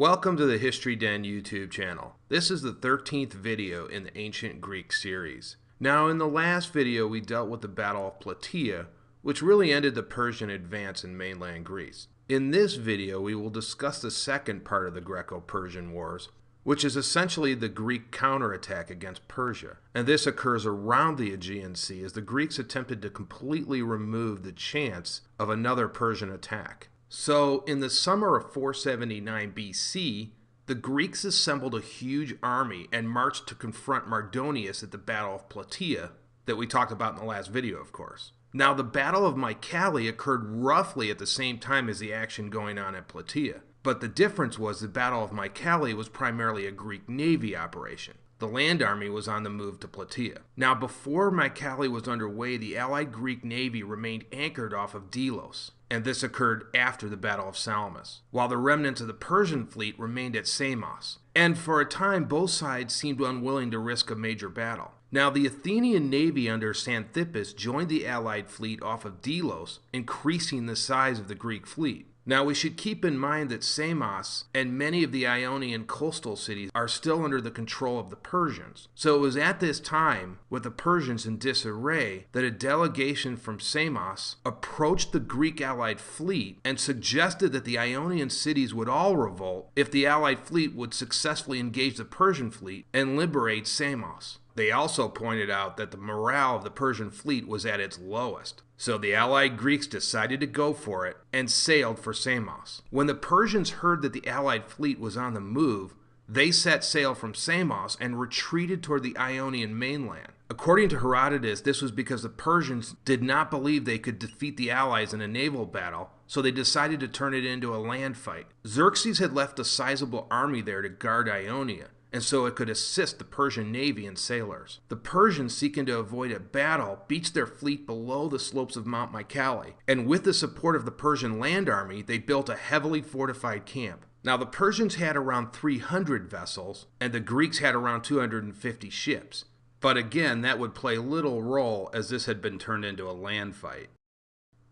Welcome to the History Den YouTube channel. This is the 13th video in the Ancient Greek series. Now, in the last video we dealt with the Battle of Plataea, which really ended the Persian advance in mainland Greece. In this video we will discuss the second part of the Greco-Persian Wars, which is essentially the Greek counterattack against Persia. And this occurs around the Aegean Sea as the Greeks attempted to completely remove the chance of another Persian attack. So, in the summer of 479 BC, the Greeks assembled a huge army and marched to confront Mardonius at the Battle of Plataea, that we talked about in the last video, of course. Now, the Battle of Mycale occurred roughly at the same time as the action going on at Plataea. But the difference was the Battle of Mycale was primarily a Greek navy operation. The land army was on the move to Plataea. Now, before Mycale was underway, the allied Greek navy remained anchored off of Delos, and this occurred after the Battle of Salamis, while the remnants of the Persian fleet remained at Samos. And for a time, both sides seemed unwilling to risk a major battle. Now, the Athenian navy under Xanthippus joined the allied fleet off of Delos, increasing the size of the Greek fleet. Now, we should keep in mind that Samos and many of the Ionian coastal cities are still under the control of the Persians. So it was at this time, with the Persians in disarray, that a delegation from Samos approached the Greek allied fleet and suggested that the Ionian cities would all revolt if the allied fleet would successfully engage the Persian fleet and liberate Samos. They also pointed out that the morale of the Persian fleet was at its lowest. So the allied Greeks decided to go for it and sailed for Samos. When the Persians heard that the allied fleet was on the move, they set sail from Samos and retreated toward the Ionian mainland. According to Herodotus, this was because the Persians did not believe they could defeat the allies in a naval battle, so they decided to turn it into a land fight. Xerxes had left a sizable army there to guard Ionia, and so it could assist the Persian navy and sailors. The Persians, seeking to avoid a battle, beached their fleet below the slopes of Mount Mykali, and with the support of the Persian land army, they built a heavily fortified camp. Now, the Persians had around 300 vessels, and the Greeks had around 250 ships. But again, that would play little role as this had been turned into a land fight.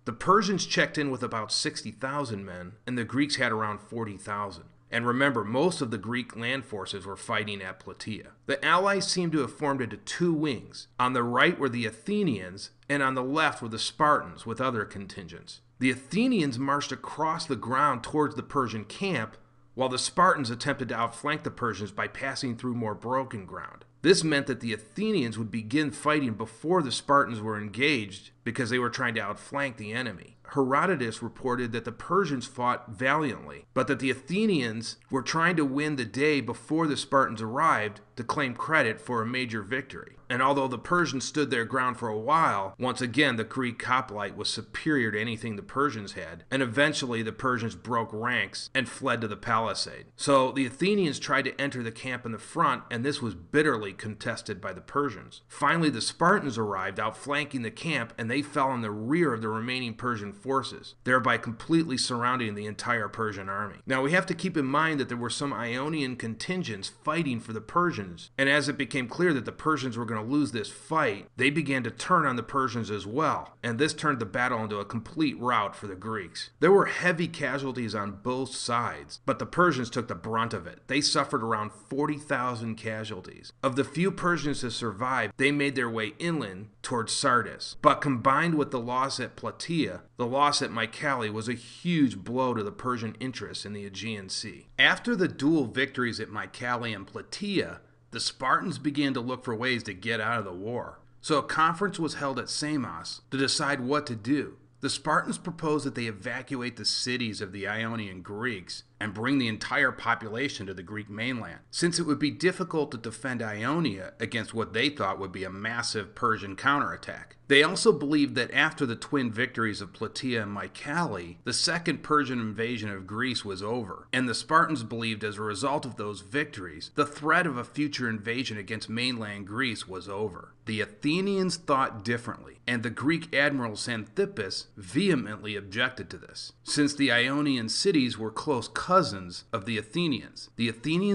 The Persians checked in with about 60,000 men, and the Greeks had around 40,000. And remember, most of the Greek land forces were fighting at Plataea. The allies seemed to have formed into two wings. On the right were the Athenians, and on the left were the Spartans with other contingents. The Athenians marched across the ground towards the Persian camp, while the Spartans attempted to outflank the Persians by passing through more broken ground. This meant that the Athenians would begin fighting before the Spartans were engaged because they were trying to outflank the enemy. Herodotus reported that the Persians fought valiantly, but that the Athenians were trying to win the day before the Spartans arrived to claim credit for a major victory. And although the Persians stood their ground for a while, once again the Greek hoplite was superior to anything the Persians had, and eventually the Persians broke ranks and fled to the palisade. So the Athenians tried to enter the camp in the front, and this was bitterly contested by the Persians. Finally, the Spartans arrived, outflanking the camp, and they fell in the rear of the remaining Persian forces, thereby completely surrounding the entire Persian army. Now, we have to keep in mind that there were some Ionian contingents fighting for the Persians, and as it became clear that the Persians were going to lose this fight, they began to turn on the Persians as well, and this turned the battle into a complete rout for the Greeks. There were heavy casualties on both sides, but the Persians took the brunt of it. They suffered around 40,000 casualties. Of the few Persians to survive, they made their way inland towards Sardis, but combined with the loss at Plataea, the loss at Mykali was a huge blow to the Persian interests in the Aegean Sea. After the dual victories at Mykali and Plataea, the Spartans began to look for ways to get out of the war. So a conference was held at Samos to decide what to do. The Spartans proposed that they evacuate the cities of the Ionian Greeks and bring the entire population to the Greek mainland, since it would be difficult to defend Ionia against what they thought would be a massive Persian counterattack. They also believed that after the twin victories of Plataea and Mykali, the second Persian invasion of Greece was over, and the Spartans believed as a result of those victories, the threat of a future invasion against mainland Greece was over. The Athenians thought differently, and the Greek admiral Xanthippus vehemently objected to this. Since the Ionian cities were close cousins of the Athenians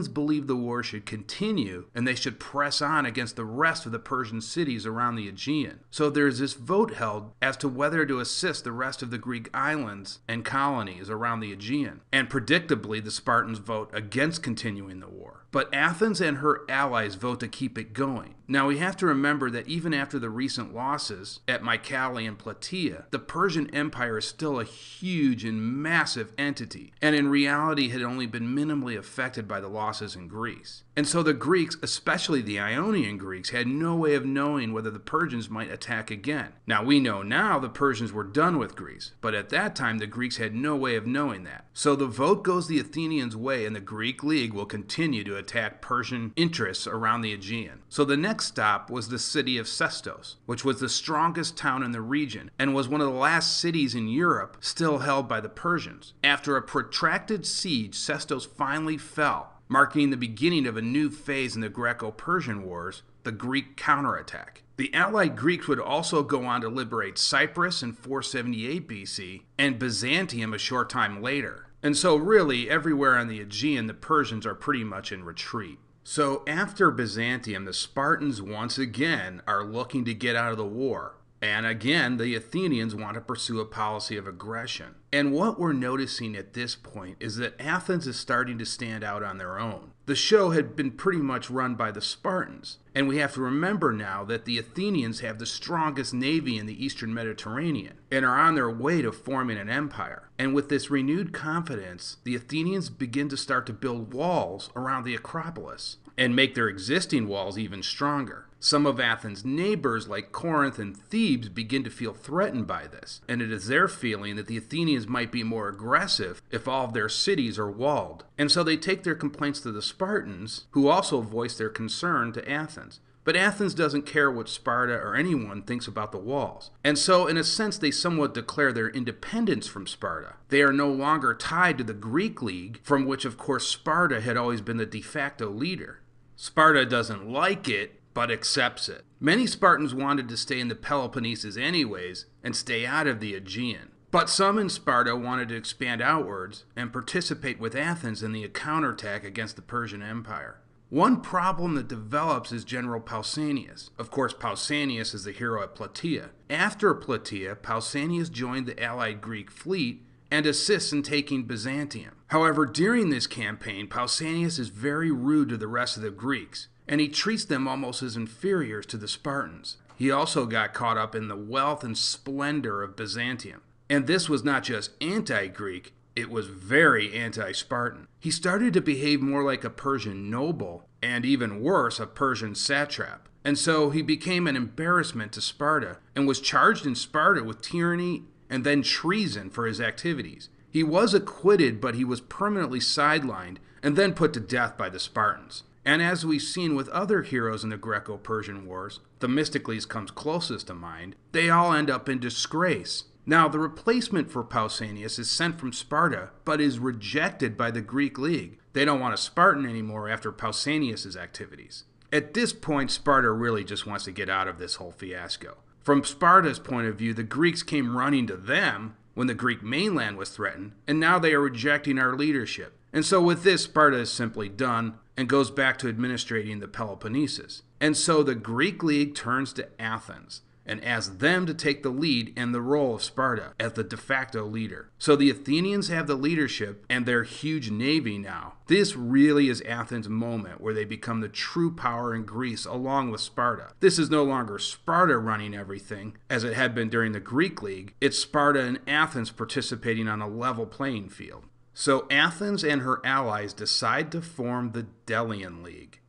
believed the war should continue and they should press on against the rest of the Persian cities around the Aegean. So there's this vote held as to whether to assist the rest of the Greek islands and colonies around the Aegean. And predictably, the Spartans vote against continuing the war. But Athens and her allies vote to keep it going. Now we have to remember that even after the recent losses at Mykali and Plataea, the Persian Empire is still a huge and massive entity, and in reality had only been minimally affected by the losses in Greece. And so the Greeks, especially the Ionian Greeks, had no way of knowing whether the Persians might attack again. Now we know now the Persians were done with Greece, but at that time the Greeks had no way of knowing that. So the vote goes the Athenians' way, and the Greek League will continue to attack Persian interests around the Aegean. So the next stop was the city of Sestos, which was the strongest town in the region and was one of the last cities in Europe still held by the Persians. After a protracted siege, Sestos finally fell, marking the beginning of a new phase in the Greco-Persian Wars, the Greek counterattack. The allied Greeks would also go on to liberate Cyprus in 478 BC and Byzantium a short time later. And so really, everywhere on the Aegean, the Persians are pretty much in retreat. So after Byzantium, the Spartans once again are looking to get out of the war. And again, the Athenians want to pursue a policy of aggression. And what we're noticing at this point is that Athens is starting to stand out on their own. The show had been pretty much run by the Spartans. And we have to remember now that the Athenians have the strongest navy in the Eastern Mediterranean and are on their way to forming an empire. And with this renewed confidence, the Athenians begin to start to build walls around the Acropolis and make their existing walls even stronger. Some of Athens' neighbors, like Corinth and Thebes, begin to feel threatened by this, and it is their feeling that the Athenians might be more aggressive if all of their cities are walled. And so they take their complaints to the Spartans, who also voice their concern to Athens. But Athens doesn't care what Sparta or anyone thinks about the walls. And so, in a sense, they somewhat declare their independence from Sparta. They are no longer tied to the Greek League, from which, of course, Sparta had always been the de facto leader. Sparta doesn't like it, but accepts it. Many Spartans wanted to stay in the Peloponnesus anyways and stay out of the Aegean. But some in Sparta wanted to expand outwards and participate with Athens in the counterattack against the Persian Empire. One problem that develops is General Pausanias. Of course, Pausanias is the hero at Plataea. After Plataea, Pausanias joined the allied Greek fleet and assists in taking Byzantium. However, during this campaign, Pausanias is very rude to the rest of the Greeks, and he treats them almost as inferiors to the Spartans. He also got caught up in the wealth and splendor of Byzantium. And this was not just anti-Greek, it was very anti-Spartan. He started to behave more like a Persian noble, and even worse, a Persian satrap. And so he became an embarrassment to Sparta, and was charged in Sparta with tyranny and then treason for his activities. He was acquitted, but he was permanently sidelined and then put to death by the Spartans. And as we've seen with other heroes in the Greco-Persian Wars, Themistocles comes closest to mind, they all end up in disgrace. Now, the replacement for Pausanias is sent from Sparta, but is rejected by the Greek League. They don't want a Spartan anymore after Pausanias' activities. At this point, Sparta really just wants to get out of this whole fiasco. From Sparta's point of view, the Greeks came running to them when the Greek mainland was threatened, and now they are rejecting our leadership. And so with this, Sparta is simply done and goes back to administrating the Peloponnesus. And so the Greek League turns to Athens and asks them to take the lead in the role of Sparta as the de facto leader. So the Athenians have the leadership and their huge navy now. This really is Athens' moment where they become the true power in Greece along with Sparta. This is no longer Sparta running everything, as it had been during the Greek League. It's Sparta and Athens participating on a level playing field. So Athens and her allies decide to form the Delian League.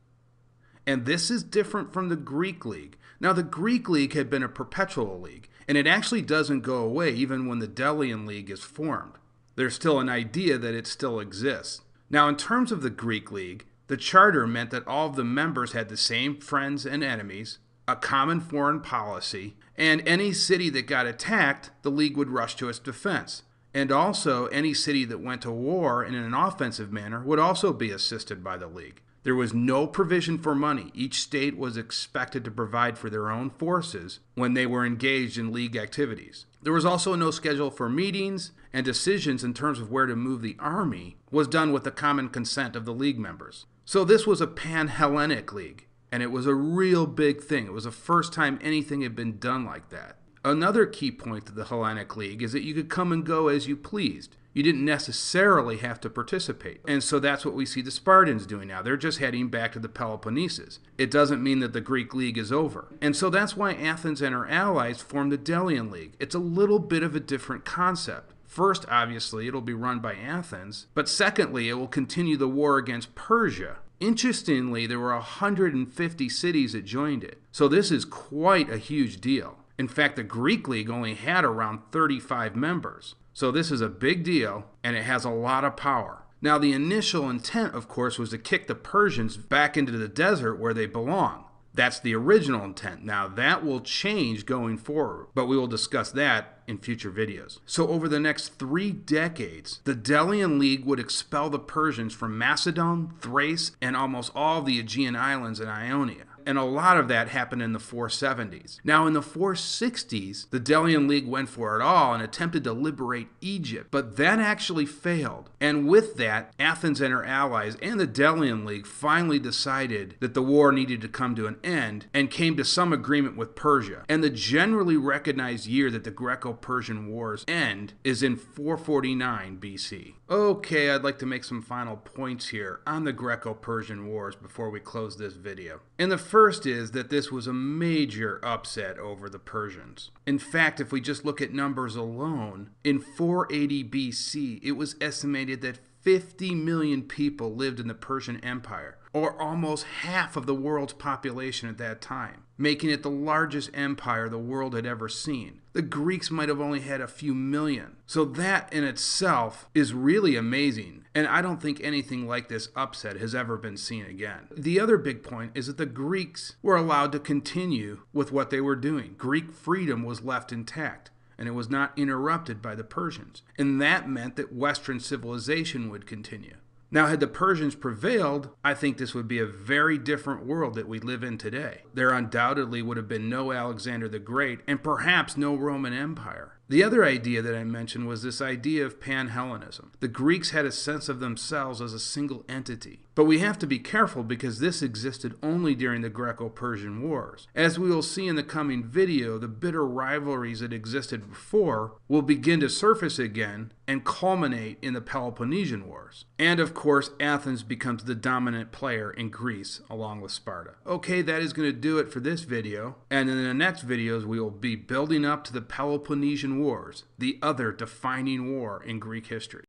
And this is different from the Greek League. Now, the Greek League had been a perpetual league, and it actually doesn't go away even when the Delian League is formed. There's still an idea that it still exists. Now, in terms of the Greek League, the charter meant that all of the members had the same friends and enemies, a common foreign policy, and any city that got attacked, the league would rush to its defense. And also, any city that went to war in an offensive manner would also be assisted by the league. There was no provision for money. Each state was expected to provide for their own forces when they were engaged in league activities. There was also no schedule for meetings, and decisions in terms of where to move the army was done with the common consent of the league members. So this was a pan-Hellenic league, and it was a real big thing. It was the first time anything had been done like that. Another key point of the Hellenic League is that you could come and go as you pleased. You didn't necessarily have to participate. And so that's what we see the Spartans doing now. They're just heading back to the Peloponnesus. It doesn't mean that the Greek League is over. And so that's why Athens and her allies formed the Delian League. It's a little bit of a different concept. First, obviously, it'll be run by Athens. But secondly, it will continue the war against Persia. Interestingly, there were 150 cities that joined it. So this is quite a huge deal. In fact, the Greek League only had around 35 members. So this is a big deal, and it has a lot of power. Now, the initial intent, of course, was to kick the Persians back into the desert where they belong. That's the original intent. Now, that will change going forward, but we will discuss that in future videos. So over the next 3 decades, the Delian League would expel the Persians from Macedon, Thrace, and almost all the Aegean islands in Ionia. And a lot of that happened in the 470s. Now, in the 460s, the Delian League went for it all and attempted to liberate Egypt, but that actually failed. And with that, Athens and her allies and the Delian League finally decided that the war needed to come to an end and came to some agreement with Persia. And the generally recognized year that the Greco-Persian Wars end is in 449 BC. Okay, I'd like to make some final points here on the Greco-Persian Wars before we close this video. And the first is that this was a major upset over the Persians. In fact, if we just look at numbers alone, in 480 BC, it was estimated that 50 million people lived in the Persian Empire, or almost half of the world's population at that time, making it the largest empire the world had ever seen. The Greeks might have only had a few million. So that in itself is really amazing, and I don't think anything like this upset has ever been seen again. The other big point is that the Greeks were allowed to continue with what they were doing. Greek freedom was left intact, and it was not interrupted by the Persians. And that meant that Western civilization would continue. Now, had the Persians prevailed, I think this would be a very different world that we live in today. There undoubtedly would have been no Alexander the Great, and perhaps no Roman Empire. The other idea that I mentioned was this idea of pan-Hellenism. The Greeks had a sense of themselves as a single entity. But we have to be careful because this existed only during the Greco-Persian Wars. As we will see in the coming video, the bitter rivalries that existed before will begin to surface again and culminate in the Peloponnesian Wars. And of course, Athens becomes the dominant player in Greece along with Sparta. Okay, that is going to do it for this video. And in the next videos, we will be building up to the Peloponnesian Wars, the other defining war in Greek history.